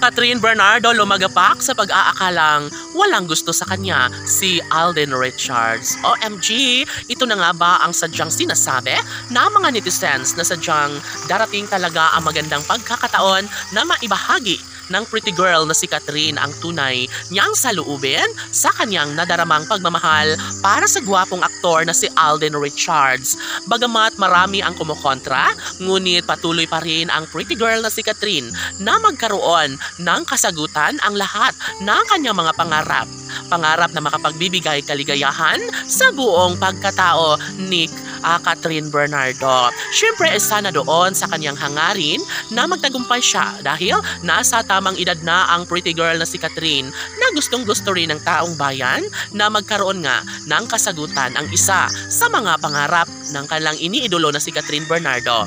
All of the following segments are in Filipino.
Catherine Bernardo lumagapak sa pag-aakalang walang gusto sa kanya si Alden Richards. OMG, ito na nga ba ang sadyang sinasabi na mga netizens na sadyang darating talaga ang magandang pagkakataon na maibahagi ng pretty girl na si Catherine ang tunay niyang saloobin sa kanyang nadaramang pagmamahal para sa gwapong aktor na si Alden Richards. Bagamat marami ang kumukontra, ngunit patuloy pa rin ang pretty girl na si Catherine na magkaroon ng kasagutan ang lahat ng kanyang mga pangarap. Pangarap na makapagbibigay kaligayahan sa buong pagkatao ni Catherine Bernardo. Siyempre, sana doon sa kanyang hangarin na magtagumpay siya dahil nasa tamang edad na ang pretty girl na si Catherine na gustong-gusto rin ng taong bayan na magkaroon nga ng kasagutan ang isa sa mga pangarap ng kanilang iniidolo na si Catherine Bernardo.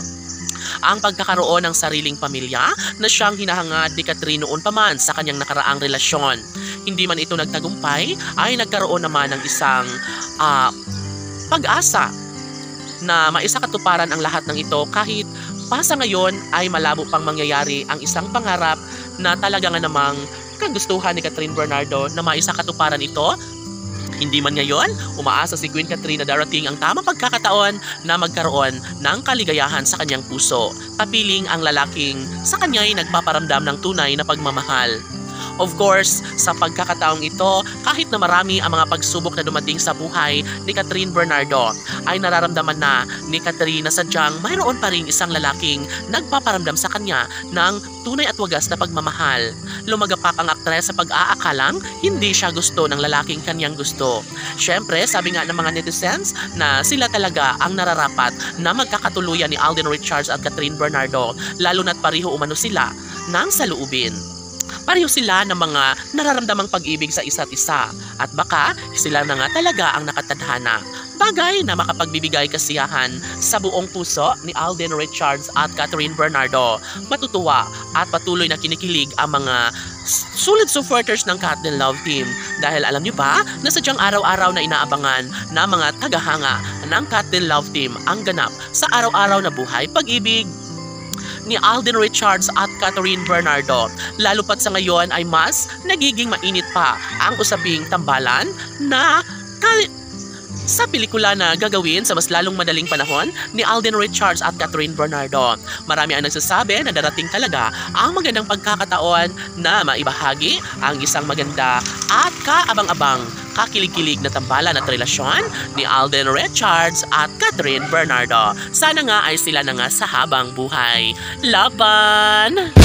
Ang pagkakaroon ng sariling pamilya na siyang hinahangad ni Catherine noon pa man sa kanyang nakaraang relasyon. Hindi man ito nagtagumpay, ay nagkaroon naman ng isang pag-asa na maisakatuparan ang lahat ng ito kahit pa sa ngayon ay malabo pang mangyayari ang isang pangarap na talaga nga namang kagustuhan ni Catherine Bernardo na maisakatuparan ito. Hindi man ngayon, umaasa si Queen Catherine na darating ang tamang pagkakataon na magkaroon ng kaligayahan sa kanyang puso. Kapiling ang lalaking sa kanya ay nagpaparamdam ng tunay na pagmamahal. Of course, sa pagkakataong ito, kahit na marami ang mga pagsubok na dumating sa buhay ni Catherine Bernardo, ay nararamdaman na ni Catherine na sadyang mayroon pa rin isang lalaking nagpaparamdam sa kanya ng tunay at wagas na pagmamahal. Lumagapak ang aktres sa pag-aakalang hindi siya gusto ng lalaking kanyang gusto. Siyempre, sabi nga ng mga netizens na sila talaga ang nararapat na magkakatuluyan ni Alden Richards at Catherine Bernardo, lalo na't pareho umano sila ng saloobin. Pareho sila ng mga nararamdamang pag-ibig sa isa't isa at baka sila na nga talaga ang nakatadhana. Bagay na makapagbibigay kasiyahan sa buong puso ni Alden Richards at Catherine Bernardo. Matutuwa at patuloy na kinikilig ang mga solid supporters ng Cat Din Love Team dahil alam niyo ba na sadyang araw-araw na inaabangan na mga tagahanga ng Cat Din Love Team ang ganap sa araw-araw na buhay pag-ibig ni Alden Richards at Catherine Bernardo. Lalo pat sa ngayon ay mas nagiging mainit pa ang usaping tambalan na sa pelikula na gagawin sa mas lalong madaling panahon ni Alden Richards at Catherine Bernardo. Marami ang nagsasabi na darating talaga ang magandang pagkakataon na maibahagi ang isang maganda at kaabang-abang kakilig-kilig na tambalan at relasyon ni Alden Richards at Catherine Bernardo. Sana nga ay sila na nga sa habang buhay. Laban!